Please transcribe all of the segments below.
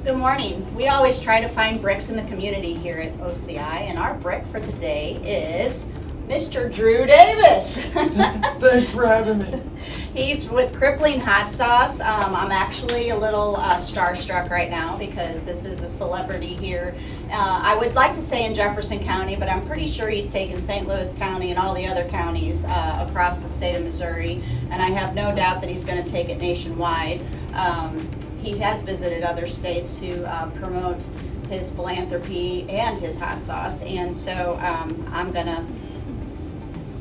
Good morning. We always try to find bricks in the community here at OCI, and our brick for today is Mr. Drew Davis. Thanks for having me. He's with Crippling hot sauce. I'm actually a little starstruck right now because this is a celebrity here. I would like to say in Jefferson County, but I'm pretty sure he's taken St. Louis County and all the other counties across the state of Missouri, and I have no doubt that he's going to take it nationwide. He has visited other states to promote his philanthropy and his hot sauce, and so I'm going to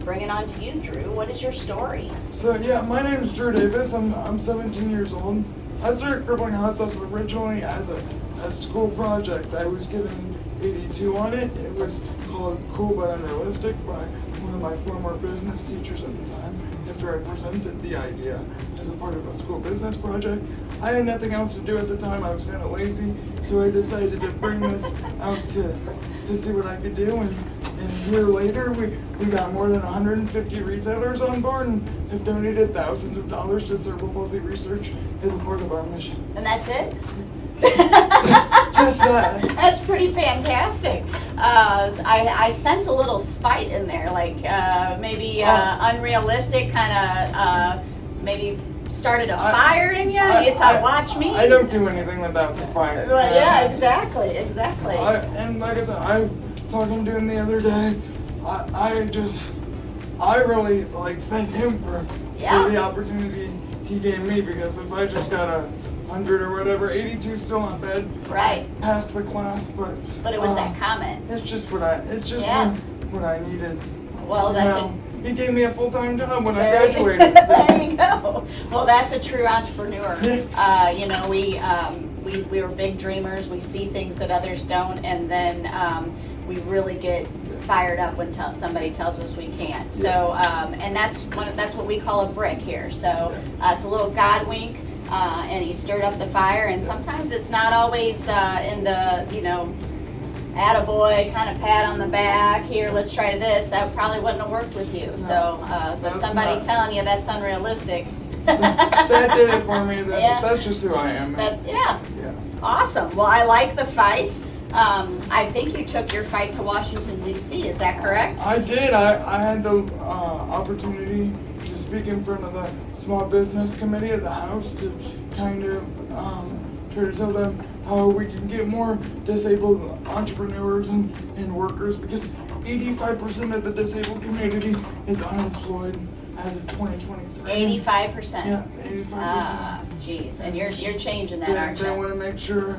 bring it on to you, Drew. What is your story? So yeah, my name is Drew Davis. I'm 17 years old. I started Crippling hot sauce originally as a school project. I was given 82 on it. It was called Cool But Unrealistic by one of my former business teachers at the time. After I presented the idea as a part of a school business project, I had nothing else to do at the time. I was kind of lazy, so I decided to bring this out to see what I could do. And a year later, we got more than 150 retailers on board and have donated thousands of dollars to cerebral palsy research as a part of our mission. And that's it? Just that. That's pretty fantastic. I sense a little spite in there, like maybe unrealistic, kind of maybe started a fire in you. You thought, watch me. I don't do anything without spite. Yeah, exactly. And like I said, I talking to him the other day. I really thank him for the opportunity he gave me, because if I just got 100 or whatever, 82 still not bad. Right. Passed the class, but it was that comment. It's just what I needed. Well, he gave me a full-time job when I graduated. There you go. Well, that's a true entrepreneur. We were big dreamers. We see things that others don't, and then we really get fired up when somebody tells us we can't. So, and that's what we call a brick here. So it's a little God wink, and he stirred up the fire. And sometimes it's not always in the attaboy kind of pat on the back. Here, let's try this. That probably wouldn't have worked with you. No, so, but somebody telling you that's unrealistic. that did it for me. That's just who I am. Yeah. Awesome. Well, I like the fight. I think you took your fight to Washington, D.C. Is that correct? I did. I had the opportunity to speak in front of the Small Business Committee of the House to kind of try to tell them how we can get more disabled entrepreneurs and workers, because 85% of the disabled community is unemployed as of 2023. 85%? Yeah, 85%. Geez, and you're changing that, aren't you? They want to make sure,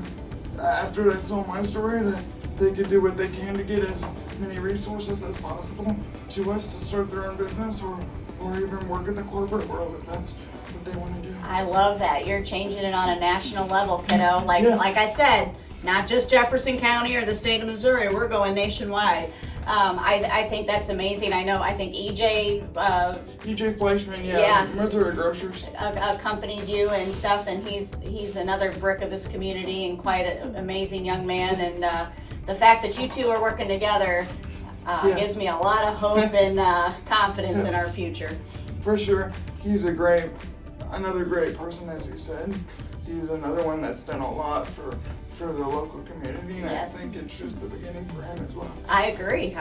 after they saw my story, that they could do what they can to get as many resources as possible to us to start their own business or even work in the corporate world if that's what they want to do. I love that. You're changing it on a national level, kiddo. Like I said, not just Jefferson County or the state of Missouri. We're going nationwide. I think that's amazing. I think EJ Fleischman, Missouri Grocers, accompanied you and stuff, and he's another brick of this community and quite an amazing young man. And the fact that you two are working together gives me a lot of hope and confidence in our future. For sure, he's another great person, as you said. He's another one that's done a lot for the local community, and I think it's just the beginning for him as well. I agree.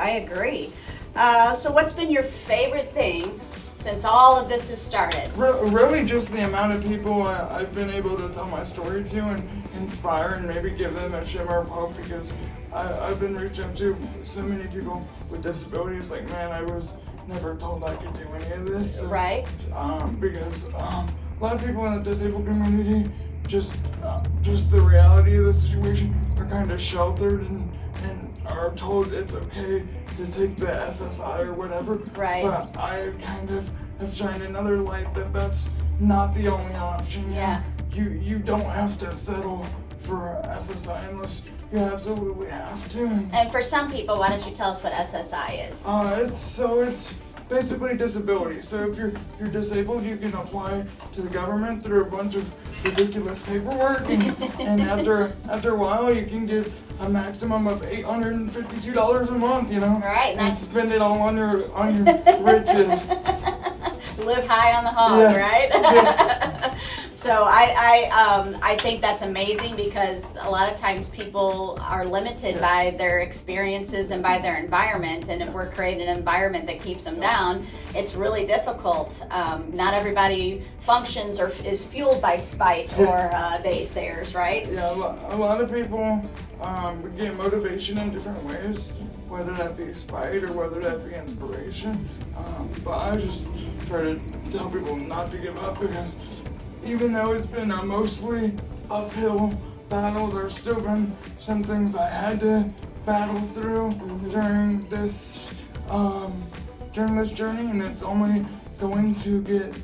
So what's been your favorite thing since all of this has started? Really just the amount of people I've been able to tell my story to and inspire and maybe give them a shimmer of hope, because I've been reaching out to so many people with disabilities. Like, man, I was never told I could do any of this. So, right. Because a lot of people in the disabled community, just the reality of the situation, are kind of sheltered and are told it's okay to take the SSI or whatever. Right. But I kind of have shined another light that that's not the only option. Yeah. You don't have to settle for SSI unless you absolutely have to. And for some people, why don't you tell us what SSI is? It's basically disability. So if you're disabled, you can apply to the government through a bunch of ridiculous paperwork, and after a while, you can get a maximum of $852 a month. Right. And spend it all on your riches. Live high on the hog, right? So I think that's amazing because a lot of times people are limited by their experiences and by their environment. And if we're creating an environment that keeps them down, it's really difficult. Not everybody functions or is fueled by spite or naysayers, right? Yeah, a lot of people get motivation in different ways, whether that be spite or whether that be inspiration. But I just try to tell people not to give up, because even though it's been a mostly uphill battle, there's still been some things I had to battle through during this journey, and it's only going to get,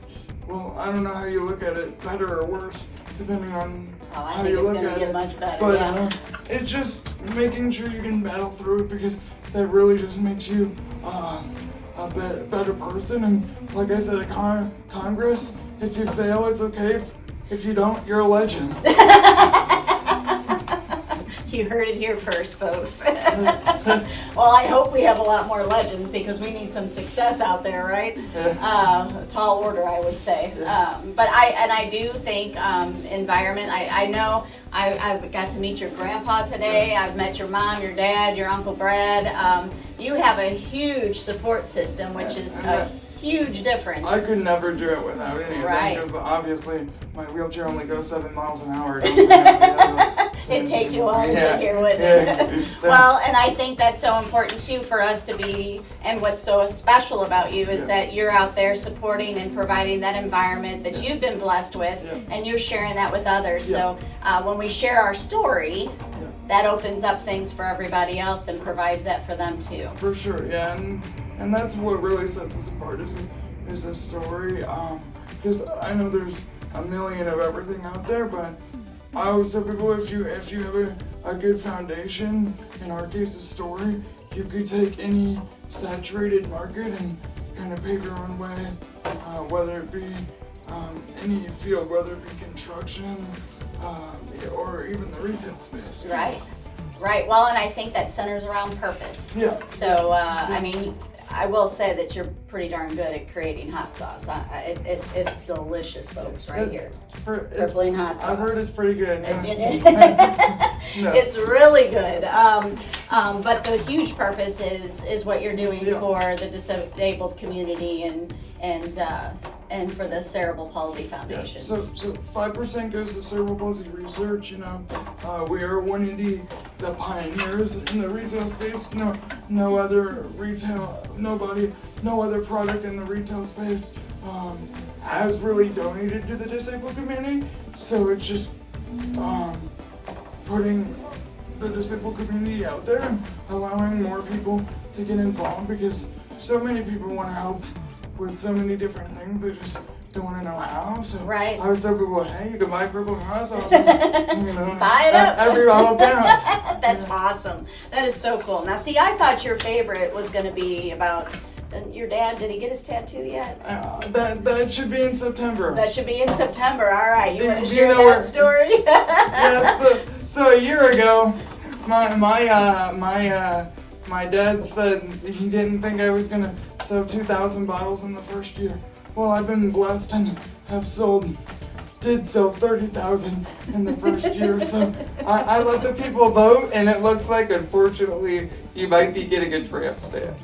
well, I don't know how you look at it, better or worse, depending on how you look at it. Much better, but yeah. It's just making sure you can battle through it, because that really just makes you a better person. And like I said at Congress, if you fail, it's okay. If you don't, you're a legend. You heard it here first, folks. Well, I hope we have a lot more legends, because we need some success out there, right? Yeah. Tall order, I would say. Yeah. But I do think environment. I know I got to meet your grandpa today. I've met your mom, your dad, your Uncle Brad. You have a huge support system, which is a huge difference. I could never do it without any of Right. them, because obviously my wheelchair only goes 7 miles an hour. It'd take you a while to get here, wouldn't Yeah. it? Well, and I think that's so important too for us to be, and what's so special about you is that you're out there supporting and providing that environment that you've been blessed with, and you're sharing that with others. So when we share our story, that opens up things for everybody else and provides that for them too. For sure, yeah, and that's what really sets us apart is the story. Because I know there's a million of everything out there, but I always tell people, if you have a good foundation, in our case a story, you could take any saturated market and kind of pave your own way, whether it be any field, whether it be construction, or even the retail space. Right. Well, and I think that centers around purpose. Yeah. So, I mean, I will say that you're pretty darn good at creating hot sauce. It's delicious, folks, right here. Crippling hot sauce. I've heard it's pretty good. No. It's really good. But the huge purpose is what you're doing for the disabled community and for the Cerebral Palsy Foundation. So 5% goes to cerebral palsy research. You know, we are one of the pioneers in the retail space. No other product in the retail space has really donated to the disabled community. So it's just putting the disabled community out there and allowing more people to get involved, because so many people want to help with so many different things, they just don't want to know how. So I always tell people, hey, you can buy Crippling hot sauce. Buy it up. Every bottle counts. That's awesome. That is so cool. Now, see, I thought your favorite was going to be about your dad. Did he get his tattoo yet? That should be in September. That should be in September. All right. You want to Do share you know that story? Yeah. So a year ago, my dad said he didn't think I was gonna sell 2,000 bottles in the first year. Well, I've been blessed and did sell 30,000 in the first year. So I let the people vote, and it looks like, unfortunately, you might be getting a tramp stamp.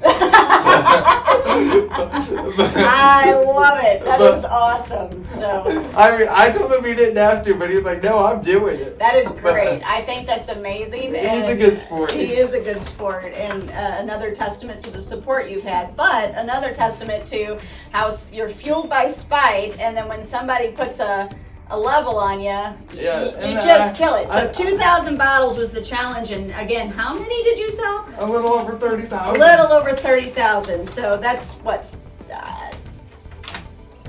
I love it. That is awesome. So I mean, I told him he didn't have to, but he was like, "No, I'm doing it." That is great. I think that's amazing. He's a good sport. He is a good sport, and another testament to the support you've had. But another testament to how you're fueled by spite, and then when somebody puts a level on you, you just kill it. So 2,000 bottles was the challenge, and again, how many did you sell? A little over 30,000. A little over 30,000. So that's what,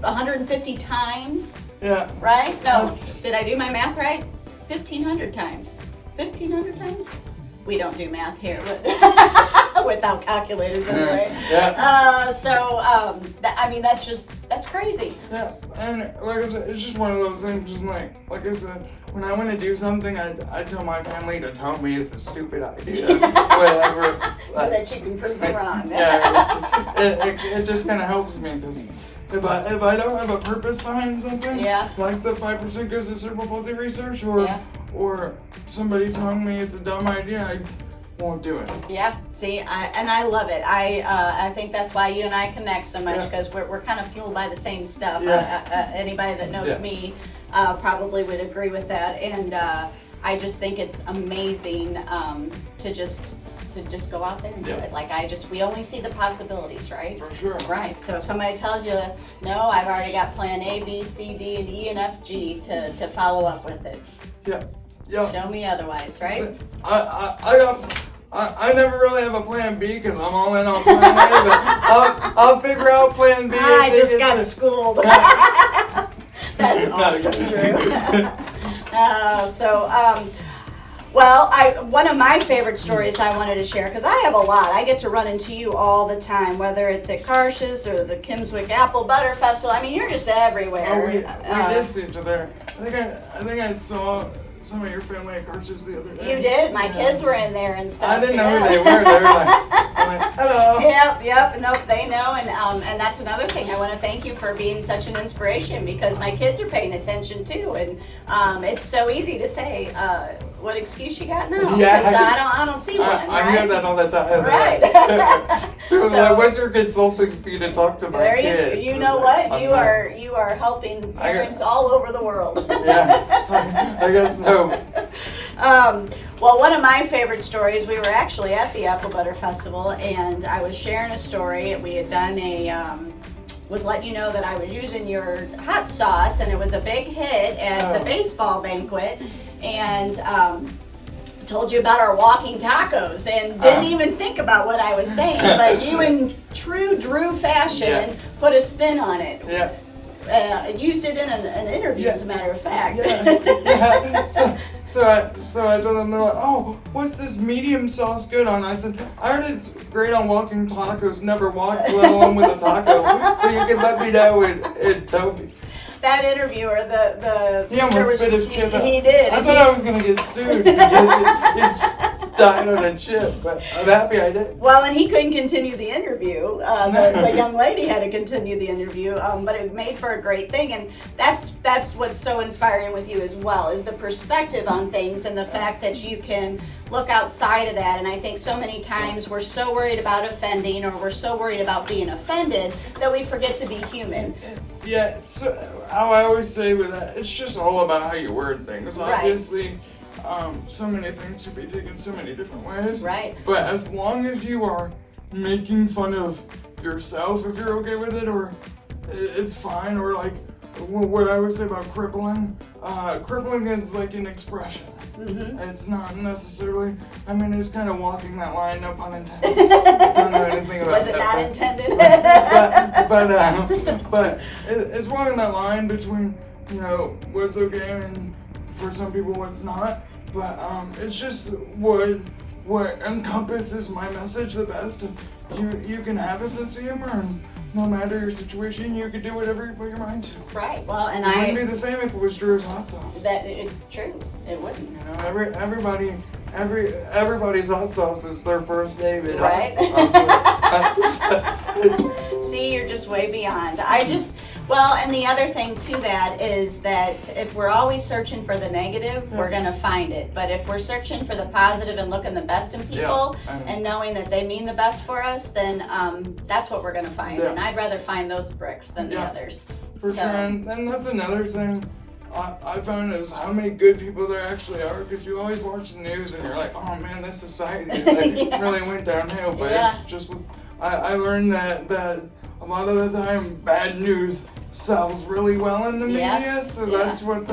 150 times? Yeah. Right? No, did I do my math right? 1,500 times. 1,500 times? We don't do math here, but without calculators anyway. Yeah. That's crazy. Yeah, and like I said, it's just one of those things. Just like I said, when I want to do something, I tell my family to tell me it's a stupid idea, whatever. So that you can prove me wrong. Yeah, it just kind of helps me, because if I don't have a purpose behind something, Yeah. like the 5% goes to cerebral palsy research, Yeah. or somebody telling me it's a dumb idea, I won't do it. Yeah, see, I love it. I think that's why you and I connect so much, because we're kind of fueled by the same stuff. Yeah. Anybody that knows me probably would agree with that, and I just think it's amazing to just go out there and do it. Like we only see the possibilities, right? For sure. Right. So if somebody tells you, no, I've already got plan A, B, C, D, and E, and F, G to follow up with it. Yeah. Yeah. Show me otherwise, right? I never really have a plan B because I'm all in on plan A, but I'll figure out plan B. I just got schooled. That's awesome, Drew. Well, one of my favorite stories I wanted to share, because I have a lot. I get to run into you all the time, whether it's at Karsh's or the Kimswick Apple Butter Festival. I mean, you're just everywhere. Oh, we did see each other. I think I saw some of your family at Karsh's the other day. You did? My kids were in there and stuff. I didn't know who they were. They were like, hello. Yep. Nope, they know. And that's another thing. I want to thank you for being such an inspiration, because my kids are paying attention too. And it's so easy to say, what excuse you got now? Yeah. Because I don't see one, right? I hear that all the time. Right. People are like, what's your consulting fee to talk to my kids? You know what? You are helping parents all over the world. Yeah, I guess so. Well, one of my favorite stories, we were actually at the Apple Butter Festival, and I was sharing a story. We had done was letting you know that I was using your hot sauce, and it was a big hit at the baseball banquet, and told you about our walking tacos, and didn't even think about what I was saying, but you in true Drew fashion put a spin on it. Yeah. Used it in an interview, as a matter of fact. Yeah. So I told them, they're like, oh, what's this medium sauce good on? I said, I heard it's great on walking tacos. Never walked, let alone with a taco. But you can let me know in Toby. That interviewer, he almost spit his chip out. He did. I thought I was gonna get sued because he died on a chip, but I'm happy I did. Well, and he couldn't continue the interview. The young lady had to continue the interview, but it made for a great thing, and that's what's so inspiring with you as well, is the perspective on things and the fact that you can look outside of that. And I think so many times we're so worried about offending, or we're so worried about being offended, that we forget to be human. Yeah, so how I always say with that, it's just all about how you word things. Right. Obviously, so many things should be taken so many different ways. Right. But as long as you are making fun of yourself, if you're okay with it, or it's fine, or like what I would say about crippling. Crippling is like an expression. Mm-hmm. It's not necessarily, I mean, it's kind of walking that line, no pun intended. I don't know anything about Was it that, not intended? but it's walking that line between, what's okay and for some people what's not. But it's just what encompasses my message the best. You can have a sense of humor, and no matter your situation, you can do whatever you put your mind to. Right. Well, and It wouldn't be the same if it was Drew's hot sauce. True. It wouldn't. Everybody's hot sauce is their first name in right? hot sauce. See, you're just way beyond. And the other thing to that is that if we're always searching for the negative, we're going to find it. But if we're searching for the positive and looking the best in people and knowing that they mean the best for us, then that's what we're going to find. Yeah. And I'd rather find those bricks than the others. For sure. And that's another thing I found is how many good people there actually are, because you always watch the news and you're like, oh man, this society really went downhill. But it's just, I learned that a lot of the time bad news sells really well in the media, so that's what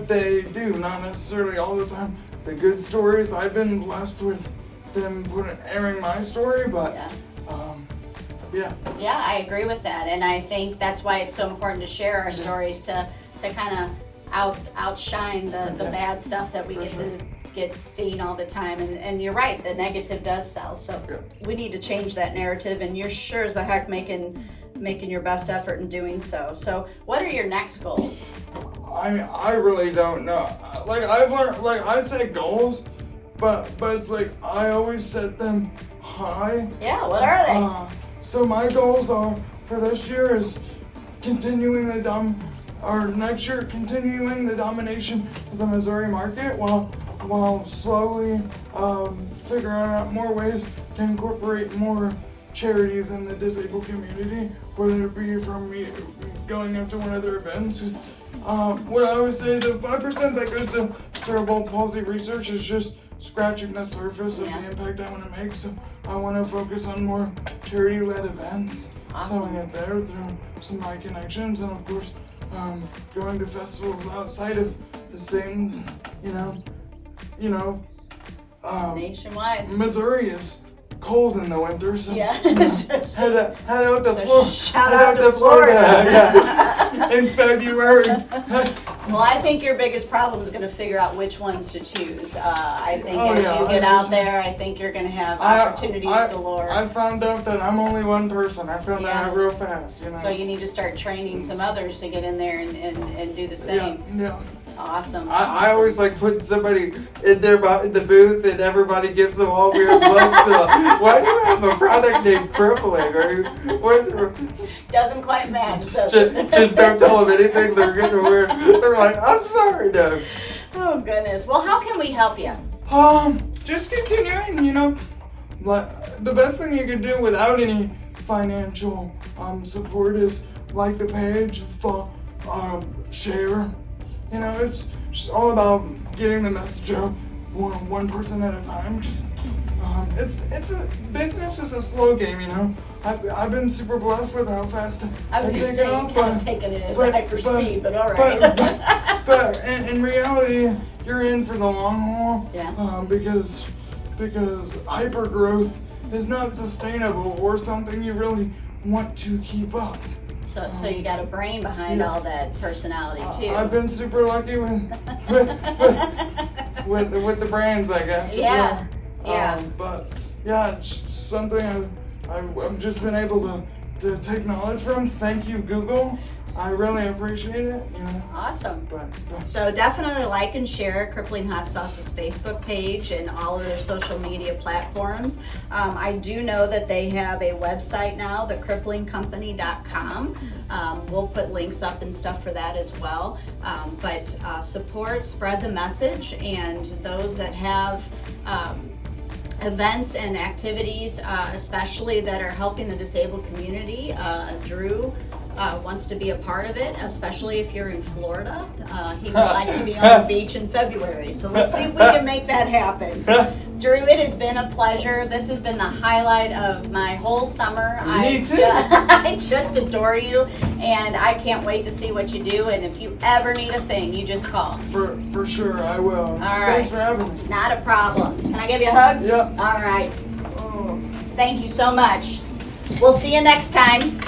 they do. Not necessarily all the time the good stories. I've been blessed with them airing my story, but yeah, I agree with that, and I think that's why it's so important to share our stories to kind of outshine the bad stuff that we get seen all the time. And you're right, the negative does sell, so we need to change that narrative, and you're sure as the heck making your best effort in doing so. So what are your next goals? I really don't know. Like, I've learned, like, I set goals, but it's like I always set them high. Yeah, what are they? So my goals are for this year is continuing next year continuing the domination of the Missouri market while slowly figuring out more ways to incorporate more charities in the disabled community, whether it be from me going up to one of their events. What I would say, the 5% that goes to cerebral palsy research is just scratching the surface of the impact I want to make. So I want to focus on more charity-led events. Awesome. So I get there through some of my connections, and of course, going to festivals outside of the state. And, nationwide. Missouri is cold in the winter, so Yeah. head out to Florida. Shout out to Florida. Yeah, in February. Well, I think your biggest problem is going to figure out which ones to choose. I think as you get 100%. out there, I think you're going to have opportunities galore. I found out that I'm only one person. I found that out real fast, So you need to start training some others to get in there and do the same. Yeah. Awesome. I always like putting somebody in there in the booth and everybody gives them all weird looks. Why do you have a product named Crippling? Doesn't quite match, does it? Just don't tell them anything. They're gonna wear. They're like, I'm sorry, no. Oh goodness. Well, how can we help you? Just continuing, like the best thing you can do without any financial support is like the page, share. It's just all about getting the message out one person at a time. Just business is a slow game. I've been super blessed with how fast I was going to say, you're kind of taking it as hyper speed, but all right. But in reality, you're in for the long haul. Yeah. Because hyper growth is not sustainable or something you really want to keep up. So you got a brain behind all that personality too. I've been super lucky with the brands, I guess. Yeah. But yeah, it's something I've just been able to take knowledge from. Thank you, Google. I really appreciate it. Awesome. But So definitely like and share Crippling Hot Sauce's Facebook page and all of their social media platforms. I do know that they have a website now, thecripplingcompany.com. We'll put links up and stuff for that as well. But support, spread the message, and those that have events and activities, especially that are helping the disabled community. Drew wants to be a part of it, especially if you're in Florida. He would like to be on the beach in February, so let's see if we can make that happen. Drew, it has been a pleasure. This has been the highlight of my whole summer. Me too. I just adore you, and I can't wait to see what you do. And if you ever need a thing, you just call. for sure, I will. All right. Thanks for having me. Not a problem. Can I give you a hug? Yeah. All right. Oh, thank you so much. We'll see you next time.